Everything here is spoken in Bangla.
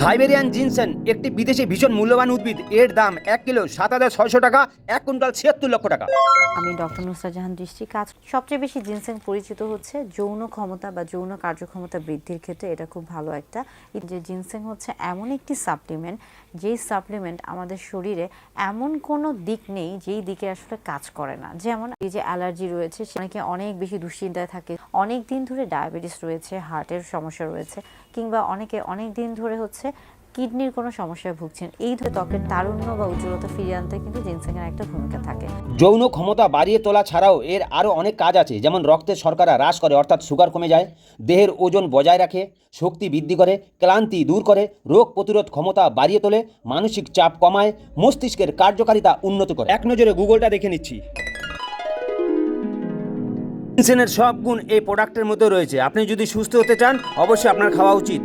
সাইবেরিয়ান জিনসেন একটি বিদেশি ভীষণ মূল্যবান উদ্ভিদ। এর দাম 1 কিলো 7,600 টাকা, 1 কুইন্টাল 76 লক্ষ টাকা। আমি ডক্টর নুসরাত জাহান দৃষ্টি। কাজ সবচেয়ে বেশি জিনসেং পরিচিত হচ্ছে যৌন ক্ষমতা বা যৌন কার্যক্ষমতা বৃদ্ধির ক্ষেত্রে। এটা খুব ভালো একটা যে জিনসেং হচ্ছে এমন একটি সাপ্লিমেন্ট, যেই সাপ্লিমেন্ট আমাদের শরীরে এমন কোনো দিক নেই যেই দিকে আসলে কাজ করে না। যেমন এই যে অ্যালার্জি রয়েছে, অনেকে অনেক বেশি দুশ্চিন্তায় থাকে, অনেক দিন ধরে ডায়াবেটিস রয়েছে, হার্টের সমস্যা রয়েছে, কিংবা অনেকে অনেক দিন ধরে হচ্ছে কিডনির কোনো সমস্যায় ভুগছেন, এই ধরে ত্বকের তারুণ্য বা উজ্জ্বলতা ফিরিয়ে আনতে কিন্তু জিনসেংয়ের একটা ভূমিকা থাকে। যৌন ক্ষমতা বাড়িয়ে তোলা ছাড়াও এর আরও অনেক কাজ আছে, যেমন রক্তের শর্করা হ্রাস করে, অর্থাৎ সুগার কমে যায়, দেহের ওজন বজায় রাখে, শক্তি বৃদ্ধি করে, ক্লান্তি দূর করে, রোগ প্রতিরোধ ক্ষমতা বাড়িয়ে তোলে, মানসিক চাপ কমায়, মস্তিষ্কের কার্যকারিতা উন্নত করে। এক নজরে গুগলটা দেখে নিচ্ছি। জিনসেনের সব গুণ এই প্রোডাক্টের মধ্যে রয়েছে। আপনি যদি সুস্থ হতে চান, অবশ্যই আপনার খাওয়া উচিত।